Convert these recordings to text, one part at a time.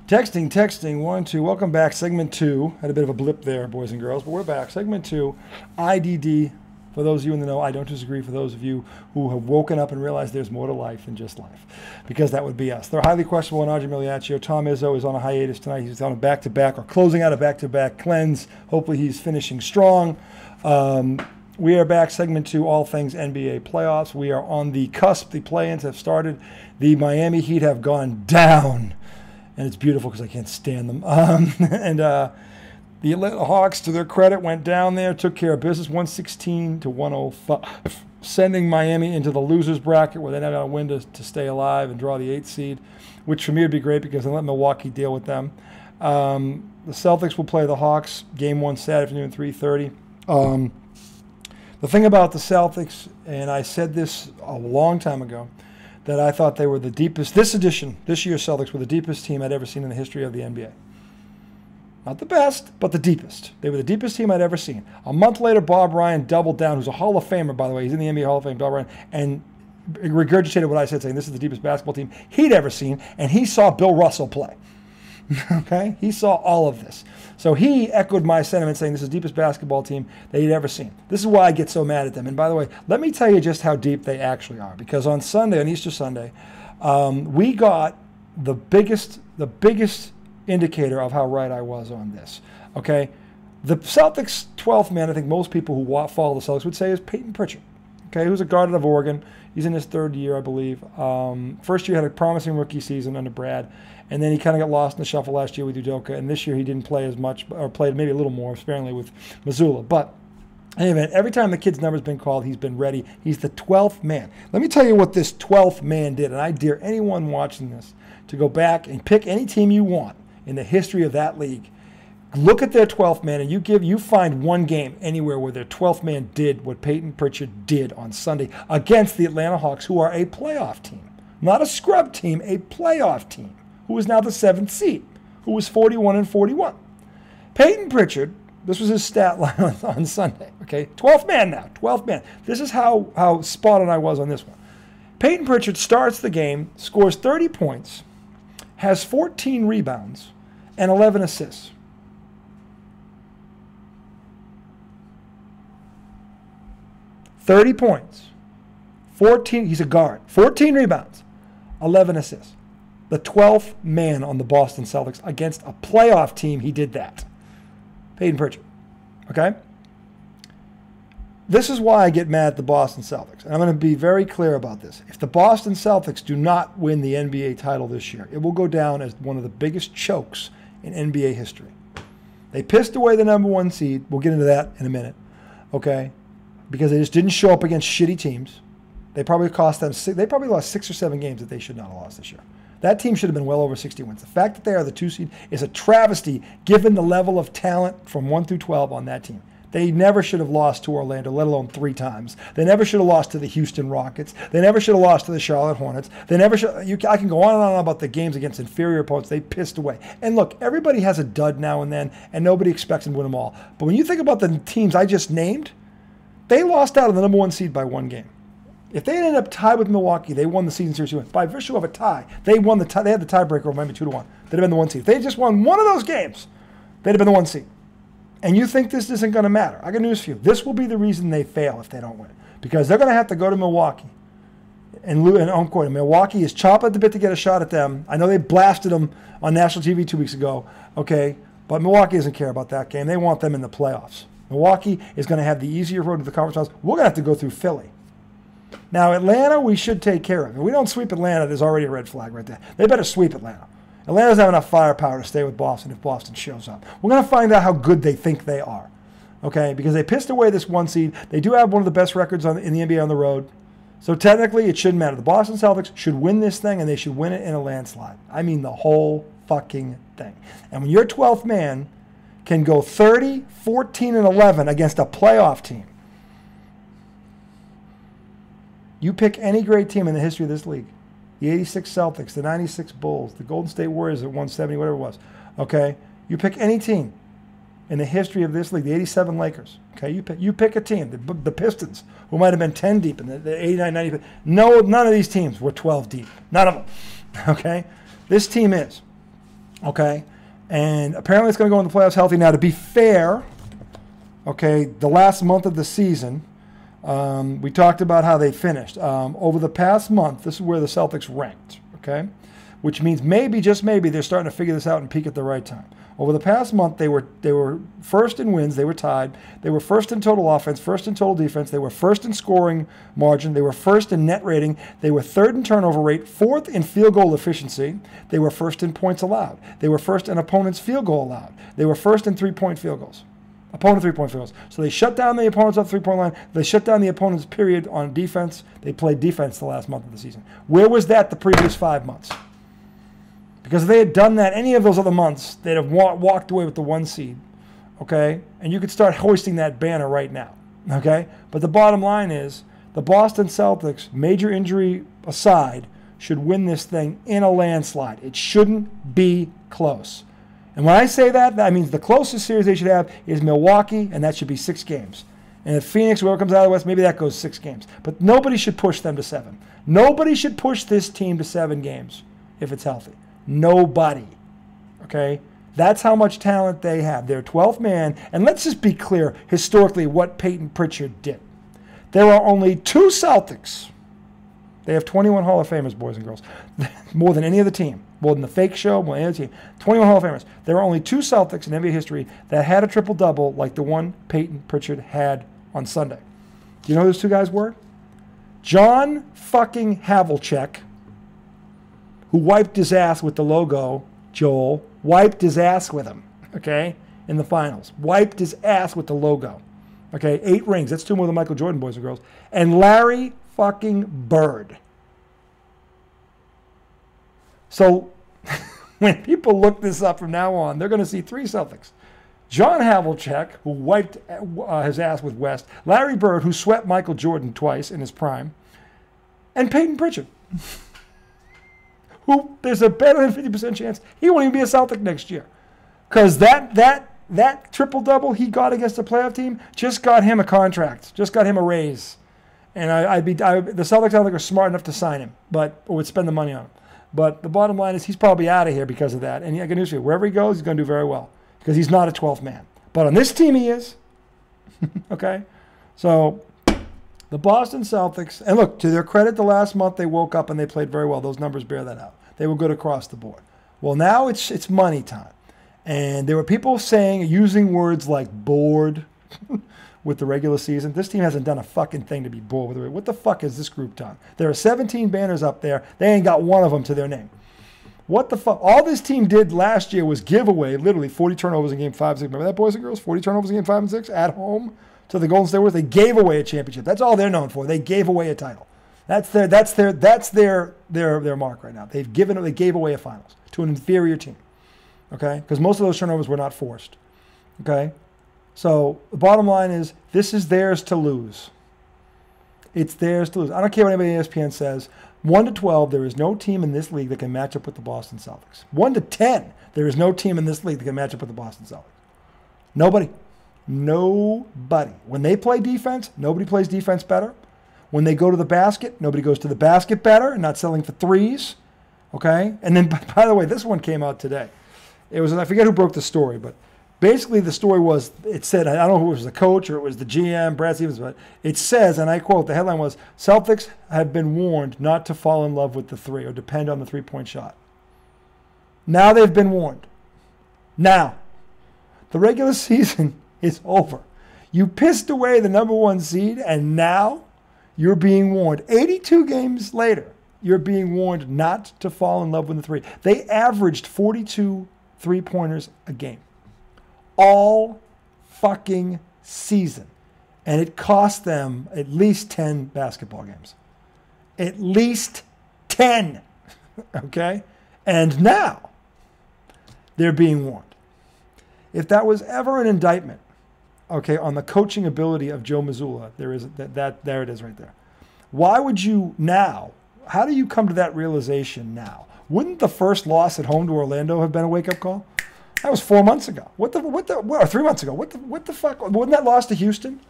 Texting, 1, 2. Welcome back. Segment 2. Had a bit of a blip there, boys and girls, but we're back. Segment 2. IDD. For those of you in the know, I don't disagree. For those of you who have woken up and realized there's more to life than just life, because that would be us. They're highly questionable in Audrey Miliaccio. Tom Izzo is on a hiatus tonight. He's on a back-to-back or closing out a back-to-back cleanse. Hopefully he's finishing strong. We are back. Segment 2, all things NBA playoffs. We are on the cusp. The play-ins have started. The Miami Heat have gone down. And it's beautiful because I can't stand them. The Atlanta Hawks, to their credit, went down there, took care of business, 116 to 105, sending Miami into the losers bracket where they now got to win to stay alive and draw the 8th seed, which for me would be great because they let Milwaukee deal with them. The Celtics will play the Hawks, game 1 Saturday afternoon, 3:30. The thing about the Celtics, and I said this a long time ago, that I thought they were the deepest, this year's Celtics were the deepest team I'd ever seen in the history of the NBA. Not the best, but the deepest. They were the deepest team I'd ever seen. A month later, Bob Ryan doubled down, who's a Hall of Famer, by the way. He's in the NBA Hall of Fame, Bob Ryan, and regurgitated what I said, saying this is the deepest basketball team he'd ever seen, and he saw Bill Russell play. Okay? He saw all of this. So he echoed my sentiment, saying this is the deepest basketball team that he'd ever seen. This is why I get so mad at them. And by the way, let me tell you just how deep they actually are, because on Sunday, on Easter Sunday, we got the biggest indicator of how right I was on this. Okay, the Celtics' 12th man, I think most people who follow the Celtics would say, is Payton Pritchard. Okay, who's a guard out of Oregon. He's in his 3rd year, I believe. First year had a promising rookie season under Brad, and then he kind of got lost in the shuffle last year with Udoka, and this year he didn't play as much, or played maybe a little more sparingly with Missoula. But anyway, every time the kid's number's been called, he's been ready. He's the 12th man. Let me tell you what this 12th man did, and I dare anyone watching this to go back and pick any team you want in the history of that league. Look at their 12th man, and you find one game anywhere where their 12th man did what Payton Pritchard did on Sunday against the Atlanta Hawks, who are a playoff team. Not a scrub team, a playoff team, who is now the 7th seed, who was 41-41. Payton Pritchard, this was his stat line on Sunday, okay? 12th man now, 12th man. This is how spot on I was on this one. Payton Pritchard starts the game, scores 30 points, has 14 rebounds, and 11 assists. $30 points, 14, he's a guard, 14 rebounds, 11 assists. The 12th man on the Boston Celtics against a playoff team, he did that. Payton Pritchard, okay? This is why I get mad at the Boston Celtics. And I'm going to be very clear about this. If the Boston Celtics do not win the NBA title this year, it will go down as one of the biggest chokes in NBA history. They pissed away the number 1 seed. We'll get into that in a minute, okay? Because they just didn't show up against shitty teams. They probably cost them, they probably lost 6 or 7 games that they should not have lost this year. That team should have been well over 60 wins. The fact that they are the 2 seed is a travesty given the level of talent from 1 through 12 on that team. They never should have lost to Orlando, let alone 3 times. They never should have lost to the Houston Rockets. They never should have lost to the Charlotte Hornets. They never should. I can go on and on about the games against inferior opponents they pissed away. And look, everybody has a dud now and then, and nobody expects them to win them all. But when you think about the teams I just named, they lost out on the number 1 seed by 1 game. If they ended up tied with Milwaukee, they won the season series by virtue of a tie. They won the they had the tiebreaker over Miami 2-1. They'd have been the 1 seed. If they just won one of those games, they'd have been the 1 seed. And you think this isn't going to matter. I got news for you. This will be the reason they fail if they don't win. Because they're going to have to go to Milwaukee and home court. And Milwaukee is chomping at the bit to get a shot at them. I know they blasted them on national TV 2 weeks ago, okay? But Milwaukee doesn't care about that game. They want them in the playoffs. Milwaukee is going to have the easier road to the conference finals. We're going to have to go through Philly. Now, Atlanta, we should take care of. If we don't sweep Atlanta, there's already a red flag right there. They better sweep Atlanta. Atlanta doesn't have enough firepower to stay with Boston if Boston shows up. We're going to find out how good they think they are, okay? Because they pissed away this 1 seed. They do have one of the best records in the NBA on the road. So technically, it shouldn't matter. The Boston Celtics should win this thing, and they should win it in a landslide. I mean the whole fucking thing. And when your 12th man can go 30, 14, and 11 against a playoff team, you pick any great team in the history of this league. The 86 Celtics, the 96 Bulls, the Golden State Warriors at 170, whatever it was. Okay? You pick any team in the history of this league, the 87 Lakers. Okay? You pick a team, the Pistons, who might have been 10 deep in the 89, 90. No, none of these teams were 12 deep. None of them. Okay? This team is. Okay? And apparently it's going to go in the playoffs healthy. Now, to be fair, okay, the last month of the season, we talked about how they finished. Over the past month, this is where the Celtics ranked, okay? Which means maybe, just maybe, they're starting to figure this out and peak at the right time. Over the past month, they were first in wins. They were tied. They were first in total offense, first in total defense. They were first in scoring margin. They were first in net rating. They were third in turnover rate, fourth in field goal efficiency. They were first in points allowed. They were first in opponent's field goal allowed. They were first in three-point field goals. Opponent three-point field goals. So they shut down the opponents off the three-point line. They shut down the opponent's period on defense. They played defense the last month of the season. Where was that the previous 5 months? Because if they had done that any of those other months, they'd have walked away with the 1 seed, okay? And you could start hoisting that banner right now, okay? But the bottom line is the Boston Celtics, major injury aside, should win this thing in a landslide. It shouldn't be close. And when I say that, that means the closest series they should have is Milwaukee, and that should be 6 games. And if Phoenix, whoever comes out of the West, maybe that goes 6 games. But nobody should push them to 7. Nobody should push this team to 7 games if it's healthy. Nobody, okay? That's how much talent they have. They're 12th man, and let's just be clear historically what Payton Pritchard did. There are only 2 Celtics. They have 21 Hall of Famers, boys and girls, more than any other team, more than the Fake Show, more than any other team. 21 Hall of Famers. There are only 2 Celtics in NBA history that had a triple-double like the one Payton Pritchard had on Sunday. Do you know who those 2 guys were? John fucking Havlicek, who wiped his ass with the logo, Joel, wiped his ass with him, okay, in the finals. Wiped his ass with the logo, okay, 8 rings. That's 2 more than Michael Jordan, boys and girls. And Larry fucking Bird. So when people look this up from now on, they're going to see 3 Celtics. John Havlicek, who wiped his ass with West. Larry Bird, who swept Michael Jordan twice in his prime. And Payton Pritchard, who there's a better than 50% chance he won't even be a Celtic next year. Because that triple-double he got against the playoff team just got him a contract, just got him a raise. And the Celtics, I don't think, are smart enough to sign him, or would spend the money on him. But the bottom line is he's probably out of here because of that. And I can news for you, wherever he goes, he's going to do very well because he's not a 12th man. But on this team, he is. Okay? So the Boston Celtics, and look, to their credit, the last month they woke up and they played very well. Those numbers bear that out. They were good across the board. Well, now it's money time. And there were people using words like bored with the regular season. This team hasn't done a fucking thing to be bored with it. What the fuck has this group done? There are 17 banners up there. They ain't got one of them to their name. What the fuck? All this team did last year was give away literally 40 turnovers in game 5 6. Remember that, boys and girls? 40 turnovers in game 5 and 6 at home to the Golden State Warriors. They gave away a championship. That's all they're known for. They gave away a title. That's their mark right now. They gave away a finals to an inferior team. Okay? Because most of those turnovers were not forced. Okay? So the bottom line is this is theirs to lose. It's theirs to lose. I don't care what anybody at ESPN says. 1 to 12, there is no team in this league that can match up with the Boston Celtics. 1 to 10, there is no team in this league that can match up with the Boston Celtics. Nobody. Nobody. When they play defense, nobody plays defense better. When they go to the basket, nobody goes to the basket better and not selling for threes. Okay? And then, by the way, this one came out today. It was, I forget who broke the story, but basically the story was, it said, I don't know who it was, the coach or it was the GM, Brad Stevens, but it says, and I quote, the headline was, Celtics have been warned not to fall in love with the 3 or depend on the 3-point shot. Now they've been warned. Now, the regular season is over. You pissed away the number 1 seed, and now you're being warned. 82 games later, you're being warned not to fall in love with the 3. They averaged 42 3-pointers a game. All fucking season. And it cost them at least 10 basketball games. At least 10. Okay? And now they're being warned. If that was ever an indictment, okay, on the coaching ability of Joe Mazzulla, there it is right there. Why would you now, how do you come to that realization now? Wouldn't the first loss at home to Orlando have been a wake-up call? That was 4 months ago. Or 3 months ago. What the fuck? Wasn't that loss to Houston?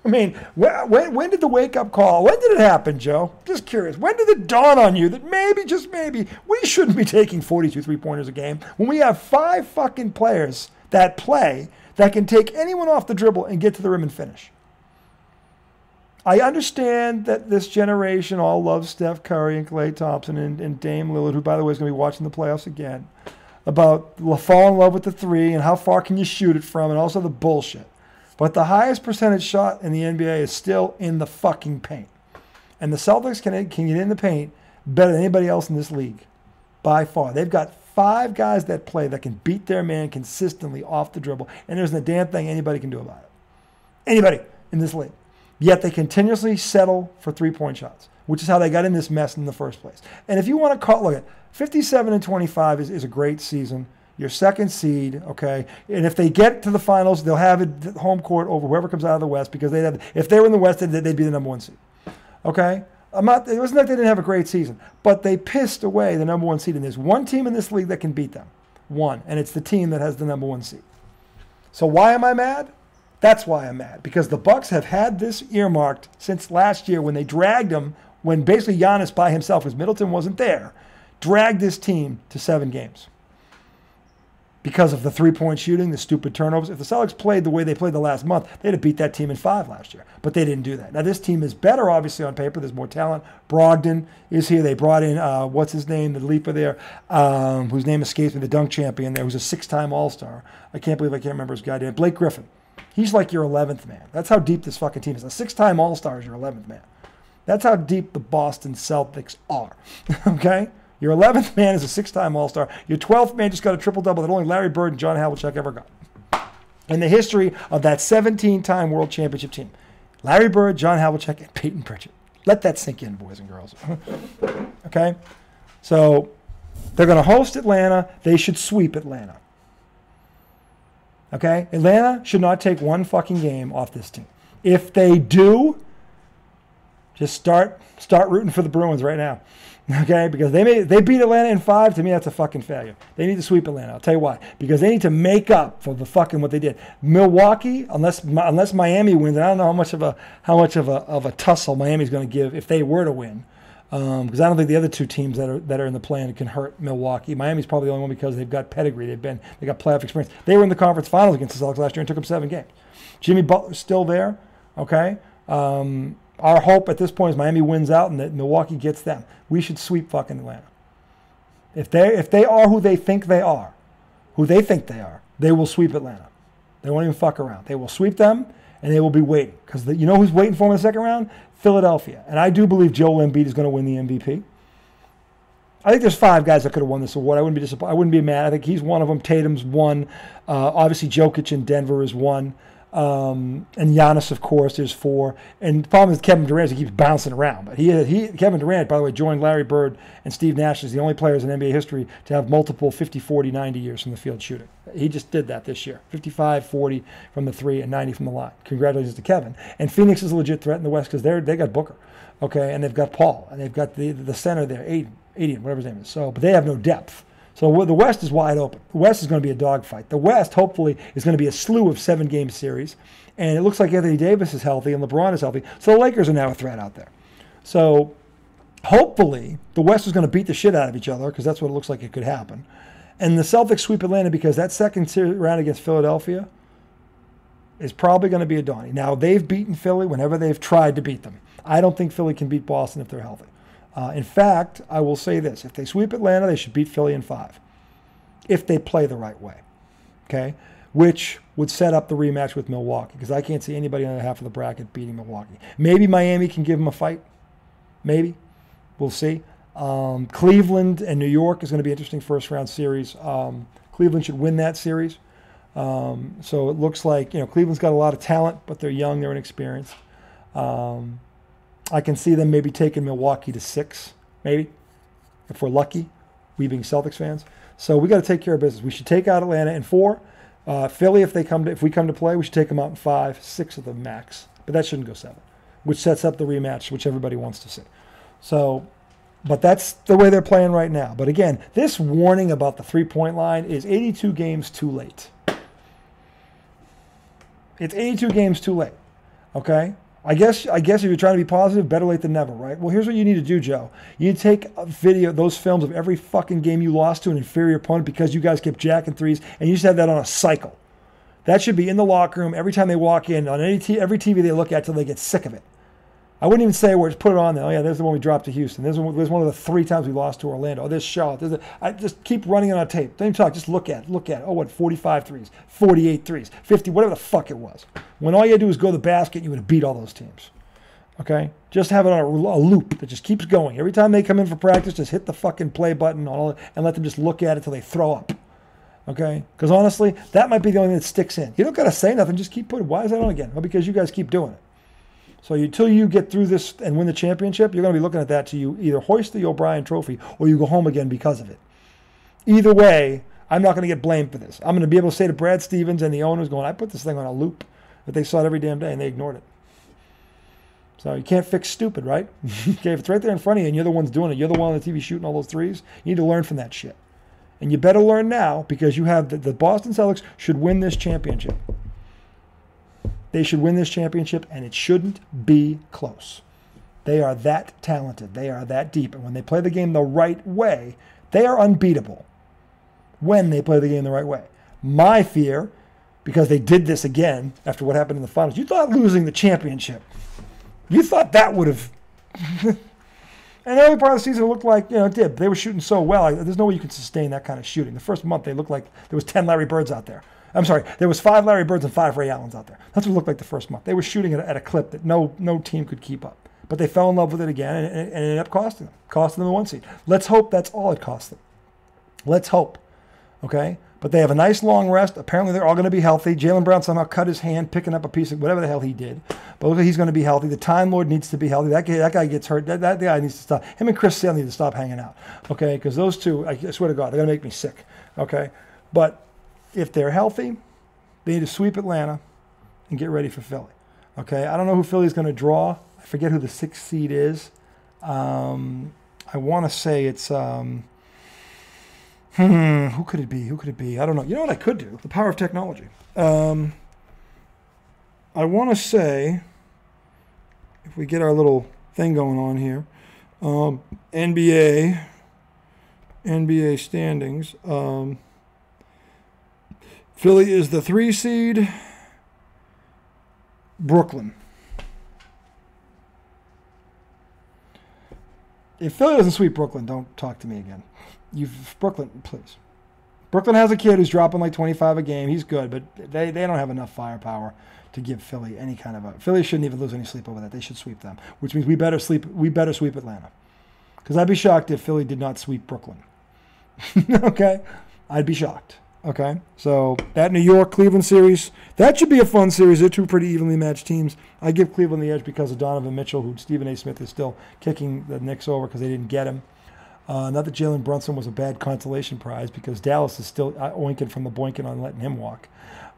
I mean, when did the wake-up call, when did it happen, Joe? Just curious. When did it dawn on you that maybe, just maybe, we shouldn't be taking 42 three-pointers a game when we have 5 fucking players that play that can take anyone off the dribble and get to the rim and finish? I understand that this generation all loves Steph Curry and Klay Thompson and Dame Lillard, who, by the way, is going to be watching the playoffs again, about falling in love with the three and how far can you shoot it from and also the bullshit. But the highest percentage shot in the NBA is still in the fucking paint. And the Celtics can get in the paint better than anybody else in this league, by far. They've got 5 guys that play that can beat their man consistently off the dribble, and there's not a damn thing anybody can do about it. Anybody in this league. Yet they continuously settle for three-point shots, which is how they got in this mess in the first place. And if you want to call, look at 57-25 is a great season. Your second seed, okay? And if they get to the finals, they'll have it home court over whoever comes out of the West, because if they were in the West, they'd be the number 1 seed, okay? It wasn't like they didn't have a great season, but they pissed away the number 1 seed. And there's one team in this league that can beat them, one, and it's the team that has the number 1 seed. So why am I mad? That's why I'm mad, because the Bucks have had this earmarked since last year when they dragged them, when basically Giannis by himself, because Middleton wasn't there, dragged this team to 7 games. Because of the three-point shooting, the stupid turnovers. If the Celtics played the way they played the last month, they'd have beat that team in 5 last year. But they didn't do that. Now, this team is better, obviously, on paper. There's more talent. Brogdon is here. They brought in, what's his name, the leaper there, whose name escapes me, the dunk champion there, who's a 6-time All-Star. I can't believe I can't remember his goddamn name. Blake Griffin. He's like your 11th man. That's how deep this fucking team is. A 6-time All-Star is your 11th man. That's how deep the Boston Celtics are. Okay? Your 11th man is a 6-time All-Star. Your 12th man just got a triple-double that only Larry Bird and John Havlicek ever got in the history of that 17-time World Championship team. Larry Bird, John Havlicek, and Payton Pritchard. Let that sink in, boys and girls. Okay? So they're going to host Atlanta. They should sweep Atlanta. Okay? Atlanta should not take one fucking game off this team. If they do, just start rooting for the Bruins right now. Okay, because they beat Atlanta in 5. To me, that's a fucking failure. They need to sweep Atlanta. I'll tell you why. Because they need to make up for the fucking what they did. Milwaukee, unless Miami wins, and I don't know how much of a tussle Miami's going to give if they were to win. Because I don't think the other 2 teams that are in the play-in can hurt Milwaukee. Miami's probably the only one because they've got pedigree. They got playoff experience. They were in the conference finals against the Celtics last year and took them 7 games. Jimmy Butler's still there. Okay. Our hope at this point is Miami wins out and that Milwaukee gets them. We should sweep fucking Atlanta. If they are who they think they are, they will sweep Atlanta. They won't even fuck around. They will sweep them, and they will be waiting. Because you know who's waiting for them in the second round? Philadelphia. And I do believe Joel Embiid is going to win the MVP. I think there's 5 guys that could have won this award. I wouldn't be disappointed. I wouldn't be mad. I think he's one of them. Tatum's one. Obviously, Jokic in Denver is one. And Giannis, of course, is 4. And the problem is Kevin Durant is he keeps bouncing around. But Kevin Durant, by the way, joined Larry Bird and Steve Nash as the only players in NBA history to have multiple 50, 40, 90 years from the field shooting. He just did that this year. 55, 40 from the 3, and 90 from the line. Congratulations to Kevin. And Phoenix is a legit threat in the West because they got Booker, okay, and they've got Paul, and they've got the center there, Aiden, whatever his name is. So, but they have no depth. So the West is wide open. The West is going to be a dogfight. The West, hopefully, is going to be a slew of 7-game series. And it looks like Anthony Davis is healthy and LeBron is healthy. So the Lakers are now a threat out there. So hopefully the West is going to beat the shit out of each other because that's what it looks like it could happen. And the Celtics sweep Atlanta because that second round against Philadelphia is probably going to be a dawning. Now, they've beaten Philly whenever they've tried to beat them. I don't think Philly can beat Boston if they're healthy. In fact, I will say this. If they sweep Atlanta, they should beat Philly in 5 if they play the right way, okay, which would set up the rematch with Milwaukee because I can't see anybody on the half of the bracket beating Milwaukee. Maybe Miami can give them a fight. Maybe. We'll see. Cleveland and New York is going to be an interesting first-round series. Cleveland should win that series. So it looks like, Cleveland's got a lot of talent, but they're young, they're inexperienced. I can see them maybe taking Milwaukee to 6, maybe, if we're lucky, we being Celtics fans. So we got to take care of business. We should take out Atlanta in 4. Philly, if we come to play, we should take them out in 5, 6 of the max. But that shouldn't go 7, which sets up the rematch, which everybody wants to see. So, but that's the way they're playing right now. But again, this warning about the 3-point line is 82 games too late. It's 82 games too late. Okay? I guess if you're trying to be positive, better late than never, right? Well, here's what you need to do, Joe. You need to take a video, those films of every fucking game you lost to an inferior opponent because you guys kept jacking threes, and you just have that on a cycle. That should be in the locker room every time they walk in, on every TV they look at till they get sick of it. I wouldn't even say where, just put it on there. Oh, yeah, there's the one we dropped to Houston. There's one of the 3 times we lost to Orlando. Oh, there's Charlotte. I just keep running it on tape. Don't even talk. Just look at it. Oh, what, 45 threes, 48 threes, 50, whatever the fuck it was. When all you had to do was go to the basket, you would have beat all those teams. Okay? Just have it on a loop that just keeps going. Every time they come in for practice, just hit the fucking play button and let them just look at it till they throw up. Okay? Because honestly, that might be the only thing that sticks in. You don't got to say nothing. Just keep putting. Why is that on again? Well, because you guys keep doing it. So until you get through this and win the championship, you're going to be looking at that till you either hoist the O'Brien trophy or you go home again because of it. Either way, I'm not going to get blamed for this. I'm going to be able to say to Brad Stevens and the owners going, I put this thing on a loop, but they saw it every damn day and they ignored it. So you can't fix stupid, right? Okay, if it's right there in front of you and you're the ones doing it, you're the one on the TV shooting all those threes, you need to learn from that shit. And you better learn now because you have the Boston Celtics should win this championship. They should win this championship, and it shouldn't be close. They are that talented. They are that deep. And when they play the game the right way, they are unbeatable when they play the game the right way. My fear, because they did this again after what happened in the finals, you thought losing the championship, you thought that would have... And the early part of the season looked like, it did. They were shooting so well. There's no way you could sustain that kind of shooting. The first month, they looked like there was 10 Larry Birds out there. I'm sorry, there was 5 Larry Birds and 5 Ray Allens out there. That's what it looked like the first month. They were shooting at a clip that no team could keep up. But they fell in love with it again, and it ended up costing them the 1 seed. Let's hope that's all it cost them. Let's hope, okay? But they have a nice long rest. Apparently, they're all going to be healthy. Jaylen Brown somehow cut his hand picking up a piece of whatever the hell he did. But look, he's going to be healthy. The Time Lord needs to be healthy. That guy gets hurt. That guy needs to stop. Him and Chris Sale need to stop hanging out, okay? Because those two, I swear to God, they're going to make me sick, okay? But if they're healthy, they need to sweep Atlanta and get ready for Philly. Okay, I don't know who Philly's going to draw. I forget who the 6th seed is. I want to say it's who could it be? Who could it be? I don't know. You know what I could do? The power of technology. I want to say, if we get our little thing going on here, NBA standings. Philly is the 3 seed. Brooklyn. If Philly doesn't sweep Brooklyn, don't talk to me again. Brooklyn, please. Brooklyn has a kid who's dropping like 25 a game. He's good, but they don't have enough firepower to give Philly any kind of a... Philly shouldn't even lose any sleep over that. They should sweep them, which means we better sweep Atlanta. Because I'd be shocked if Philly did not sweep Brooklyn. Okay? I'd be shocked. Okay, so that New York-Cleveland series, that should be a fun series. They're 2 pretty evenly matched teams. I give Cleveland the edge because of Donovan Mitchell, who Stephen A. Smith is still kicking the Knicks over because they didn't get him. Not that Jalen Brunson was a bad consolation prize because Dallas is still oinking from the boinking on letting him walk.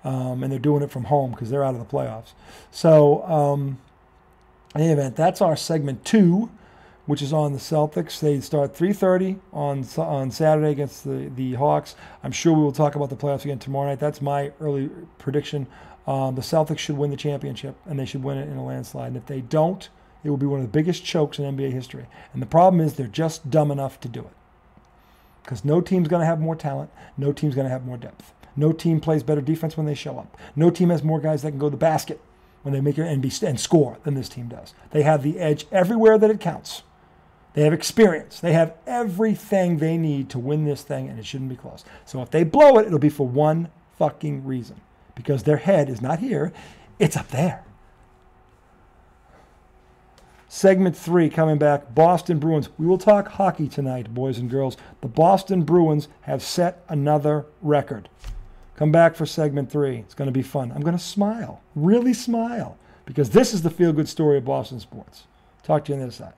And they're doing it from home because they're out of the playoffs. So, in any event, that's our segment 2. Which is on the Celtics. They start 3:30 on Saturday against the Hawks. I'm sure we will talk about the playoffs again tomorrow night. That's my early prediction. The Celtics should win the championship, and they should win it in a landslide. And if they don't, it will be one of the biggest chokes in NBA history. And the problem is they're just dumb enough to do it. Because no team's going to have more talent. No team's going to have more depth. No team plays better defense when they show up. No team has more guys that can go to the basket when they make it and score than this team does. They have the edge everywhere that it counts. They have experience. They have everything they need to win this thing, and it shouldn't be close. So if they blow it, it'll be for one fucking reason. Because their head is not here. It's up there. Segment 3 coming back. Boston Bruins. We will talk hockey tonight, boys and girls. The Boston Bruins have set another record. Come back for segment 3. It's going to be fun. I'm going to smile. Really smile. Because this is the feel-good story of Boston sports. Talk to you on the other side.